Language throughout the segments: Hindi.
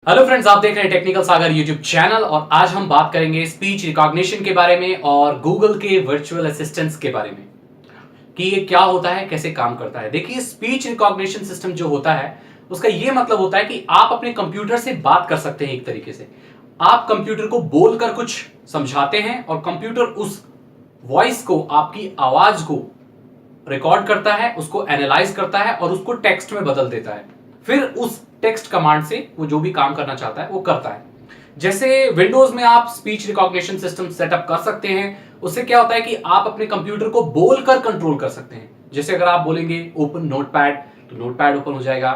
हेलो फ्रेंड्स, आप देख रहे हैं टेक्निकल सागर यूट्यूब चैनल और आज हम बात करेंगे स्पीच रिकॉग्निशन के बारे में और गूगल के वर्चुअल असिस्टेंट्स के बारे में कि ये क्या होता है, कैसे काम करता है। देखिए, स्पीच रिकॉग्निशन सिस्टम जो होता है उसका ये मतलब होता है कि आप अपने कंप्यूटर से बात कर सकते हैं। एक तरीके से आप कंप्यूटर को बोलकर कुछ समझाते हैं और कंप्यूटर उस वॉइस को, आपकी आवाज को रिकॉर्ड करता है, उसको एनालाइज करता है और उसको टेक्स्ट में बदल देता है। फिर उस टेक्स्ट कमांड से वो जो भी काम करना चाहता है वो करता है। जैसे विंडोज में आप स्पीच रिकॉग्निशन सिस्टम सेटअप कर सकते हैं। उससे क्या होता है कि आप अपने कंप्यूटर को बोलकर कंट्रोल कर सकते हैं। जैसे अगर आप बोलेंगे ओपन नोटपैड तो नोटपैड ओपन हो जाएगा,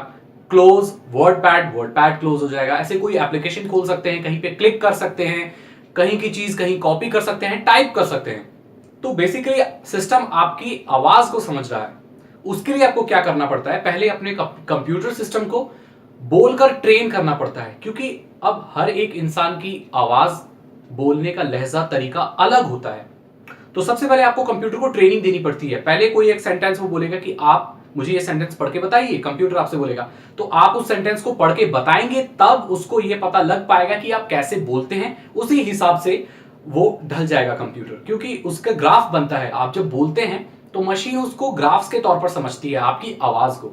क्लोज वर्डपैड, वर्डपैड क्लोज हो जाएगा। ऐसे कोई एप्लीकेशन खोल सकते हैं, कहीं पे क्लिक कर सकते हैं, कहीं की चीज कहीं कॉपी कर सकते हैं, टाइप कर सकते हैं। तो बेसिकली सिस्टम आपकी आवाज को समझ रहा है। उसके लिए आपको क्या करना पड़ता है, पहले अपने कंप्यूटर सिस्टम को बोलकर ट्रेन करना पड़ता है, क्योंकि अब हर एक इंसान की आवाज, बोलने का लहजा, तरीका अलग होता है। तो सबसे पहले आपको कंप्यूटर को ट्रेनिंग देनी पड़ती है। पहले कोई एक सेंटेंस वो बोलेगा कि आप मुझे ये सेंटेंस पढ़ के बताइए, कंप्यूटर आपसे बोलेगा, तो आप उस सेंटेंस को पढ़ के बताएंगे, तब उसको ये पता लग पाएगा कि आप कैसे बोलते हैं। उसी हिसाब से वो ढल जाएगा कंप्यूटर, क्योंकि उसका ग्राफ बनता है। आप जब बोलते हैं तो मशीन उसको ग्राफ्स के तौर पर समझती है, आपकी आवाज को।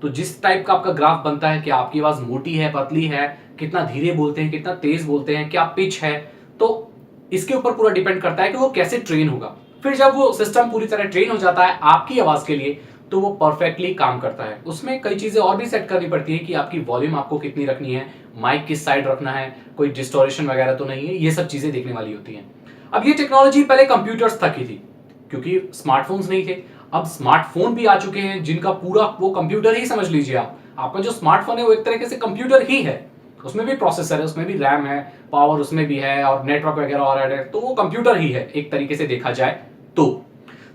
तो जिस टाइप का आपका ग्राफ बनता है कि आपकी आवाज मोटी है, पतली है, कितना धीरे बोलते हैं, कितना तेज बोलते हैं, क्या पिच है, तो इसके ऊपर पूरा डिपेंड करता है कि वो कैसे ट्रेन होगा। फिर जब वो सिस्टम पूरी तरह ट्रेन हो जाता है आपकी आवाज के लिए, तो वो परफेक्टली काम करता है। उसमें कई चीजें और भी सेट करनी पड़ती है कि आपकी वॉल्यूम आपको कितनी रखनी है, माइक किस साइड रखना है, कोई डिस्टोरेशन वगैरह तो नहीं है, ये सब चीजें देखने वाली होती हैं। अब ये टेक्नोलॉजी पहले कंप्यूटर्स तक ही थी, क्योंकि स्मार्टफोन्स नहीं थे। अब स्मार्टफोन भी आ चुके हैं जिनका पूरा वो कंप्यूटर ही समझ लीजिए। आपका जो स्मार्टफोन है वो एक तरीके से कंप्यूटर ही है। उसमें भी प्रोसेसर है, उसमें भी रैम है, पावर उसमें भी है और नेटवर्क वगैरह और है, तो वो कंप्यूटर ही है एक तरीके से देखा जाए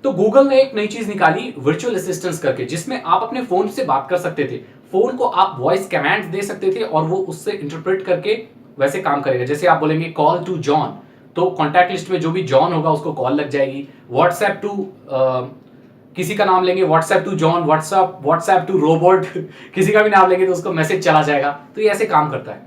तो गूगल ने एक नई चीज निकाली वर्चुअल असिस्टेंस करके, जिसमें आप अपने फोन से बात कर सकते थे। फोन को आप वॉइस कमांड्स दे सकते थे और वो उससे इंटरप्रेट करके वैसे काम करेगा। जैसे आप बोलेंगे कॉल टू जॉन, तो कॉन्टैक्ट लिस्ट में जो भी जॉन होगा उसको कॉल लग जाएगी। व्हाट्सएप टू किसी का नाम लेंगे, WhatsApp to John, WhatsApp to robot किसी का भी नाम लेंगे तो उसको मैसेज चला जाएगा। तो ये ऐसे काम करता है।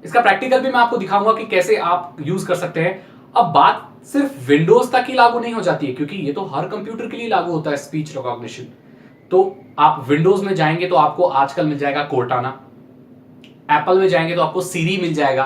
इसका प्रैक्टिकल भी मैं आपको दिखाऊंगा कि कैसे आप यूज कर सकते हैं। अब बात सिर्फ विंडोज तक ही लागू नहीं हो जाती है, क्योंकि ये तो हर कंप्यूटर के लिए लागू होता है स्पीच रिकॉग्निशन। तो आप विंडोज में जाएंगे तो आपको आजकल मिल जाएगा कोर्टाना, एप्पल में जाएंगे तो आपको सीरी मिल जाएगा,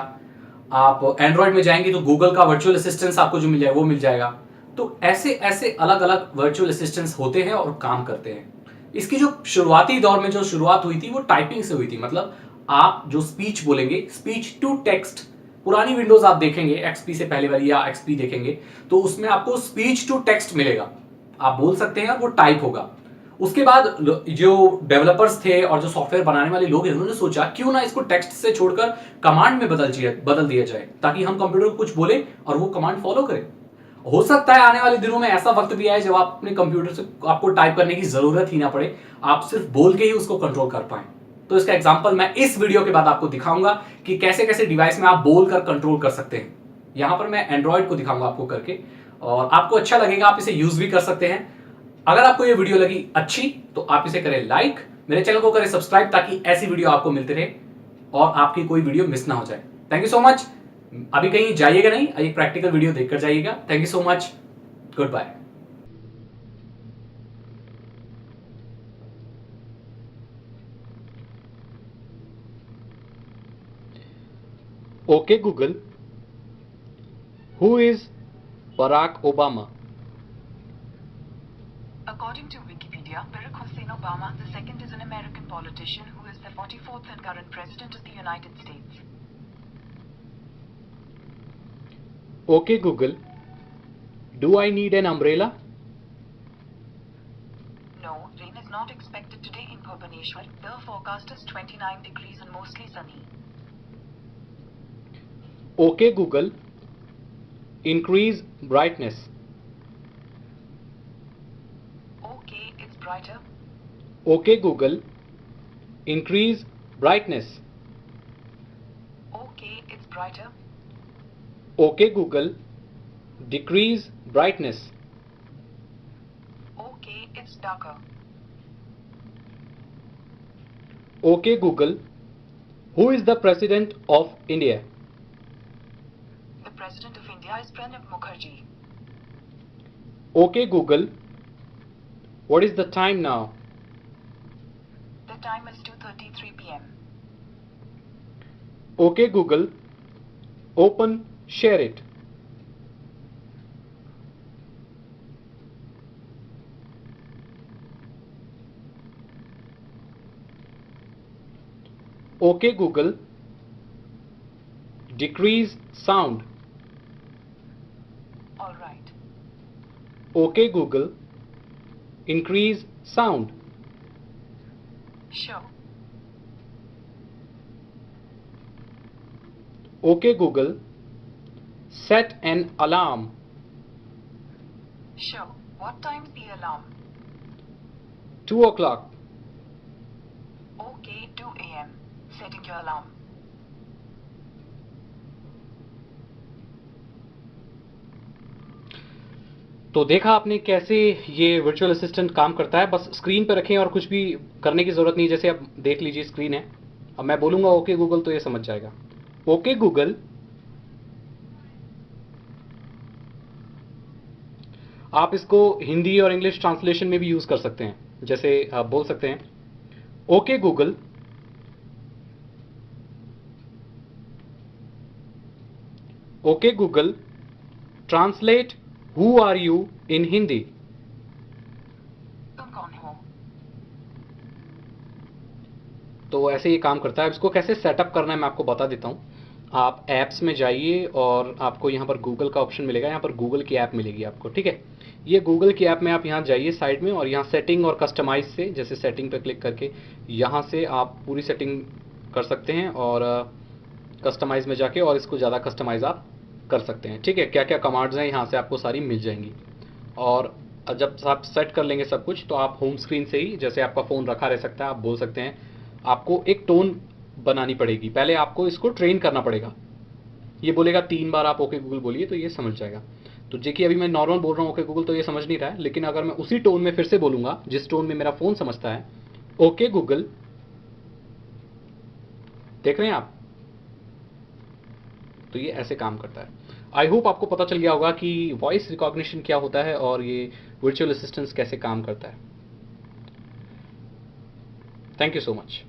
आप एंड्रॉइड में जाएंगे तो गूगल का वर्चुअल असिस्टेंस आपको जो मिल जाएगा वो मिल जाएगा। तो ऐसे ऐसे अलग अलग वर्चुअल असिस्टेंस होते हैं और काम करते हैं। इसकी जो शुरुआती दौर में जो शुरुआत हुई थी वो टाइपिंग से हुई थी। मतलब आप जो स्पीच बोलेंगे, स्पीच टू टेक्स्ट, पुरानी विंडोज आप देखेंगे एक्सपी से पहले वाली या एक्सपी देखेंगे तो उसमें आपको स्पीच टू टेक्स्ट मिलेगा। आप बोल सकते हैं और वो टाइप होगा। उसके बाद जो डेवलपर्स थे और जो सॉफ्टवेयर बनाने वाले लोग हैं उन्होंने सोचा क्यों ना इसको टेक्स्ट से छोड़कर कमांड में बदल दिया जाए, ताकि हम कंप्यूटर को कुछ बोले और वो कमांड फॉलो करे। हो सकता है आने वाले दिनों में ऐसा वक्त भी आए जब आप अपने कंप्यूटर से आपको टाइप करने की जरूरत ही ना पड़े, आप सिर्फ बोल के ही उसको कंट्रोल कर पाए। तो इसका एग्जांपल मैं इस वीडियो के बाद आपको दिखाऊंगा कि कैसे कैसे डिवाइस में आप बोलकर कंट्रोल कर सकते हैं। यहां पर मैं एंड्रॉइड को दिखाऊंगा आपको करके, और आपको अच्छा लगेगा, आप इसे यूज भी कर सकते हैं। अगर आपको ये वीडियो लगी अच्छी तो आप इसे करें लाइक, मेरे चैनल को करें सब्सक्राइब, ताकि ऐसी वीडियो आपको मिलती रहे और आपकी कोई वीडियो मिस ना हो जाए। Thank you so much. अभी कहीं जाइएगा नहीं, एक प्रैक्टिकल वीडियो देखकर जाइएगा। Thank you so much, goodbye. Okay Google, who is Barack Obama? According to Wikipedia, Barack Hussein Obama II is an American politician who is the 44th and current President of the United States. Okay Google, do I need an umbrella? No, rain is not expected today in Bhubaneswar. The forecast is 29 degrees and mostly sunny. Okay Google, increase brightness. Okay, it's brighter. Okay Google, increase brightness. Okay, it's brighter. Okay Google, decrease brightness. Okay, it's darker. Okay Google, Who is the President of India? The President of India is Pranab Mukherjee. Okay Google, what is the time now? The time is 2:33 p.m. Okay Google, open Share It. Okay Google, decrease sound. All right. Okay Google, increase sound. Sure. Okay Google, set an alarm. Sure. What time's the alarm? 2 o'clock. Okay, 2 a.m. Setting your alarm. तो देखा आपने कैसे ये वर्चुअल असिस्टेंट काम करता है। बस स्क्रीन पे रखें और कुछ भी करने की ज़रूरत नहीं। जैसे आप देख लीजिए स्क्रीन है, अब मैं बोलूँगा ओके गूगल तो ये समझ जाएगा। ओके गूगल, आप इसको हिंदी और इंग्लिश ट्रांसलेशन में भी यूज़ कर सकते हैं। जैसे आप बोल सकते हैं okay Google, okay Google, translate who are you in Hindi. तुम कौन हो? तो ऐसे ये काम करता है। अब इसको कैसे सेटअप करना है मैं आपको बता देता हूँ। आप ऐप्स में जाइए और आपको यहाँ पर गूगल का ऑप्शन मिलेगा। यहाँ पर गूगल की ऐप मिलेगी आपको, ठीक है। ये गूगल की ऐप में आप यहाँ जाइए साइड में, और यहाँ सेटिंग और कस्टमाइज से, जैसे सेटिंग पर क्लिक करके यहाँ से आप पूरी सेटिंग कर सकते हैं, और कस्टमाइज में जाके और इसको ज़्यादा कस्टमाइज आप कर सकते हैं, ठीक है। क्या क्या कमांड्स हैं यहाँ से आपको सारी मिल जाएंगी। और जब आप सेट कर लेंगे सब कुछ, तो आप होम स्क्रीन से ही, जैसे आपका फ़ोन रखा रह सकता है, आप बोल सकते हैं। आपको एक टोन बनानी पड़ेगी, पहले आपको इसको ट्रेन करना पड़ेगा। ये बोलेगा 3 बार आप ओके गूगल बोलिए तो ये समझ जाएगा। तो देखिए अभी मैं नॉर्मल बोल रहा हूँ ओके गूगल तो ये समझ नहीं रहा है, लेकिन अगर मैं उसी टोन में फिर से बोलूँगा जिस टोन में मेरा फ़ोन समझता है, ओके गूगल, देख रहे हैं आप, तो ये ऐसे काम करता है। आई होप आपको पता चल गया होगा कि वॉइस रिकॉग्निशन क्या होता है और ये वर्चुअल असिस्टेंट कैसे काम करता है। Thank you so much.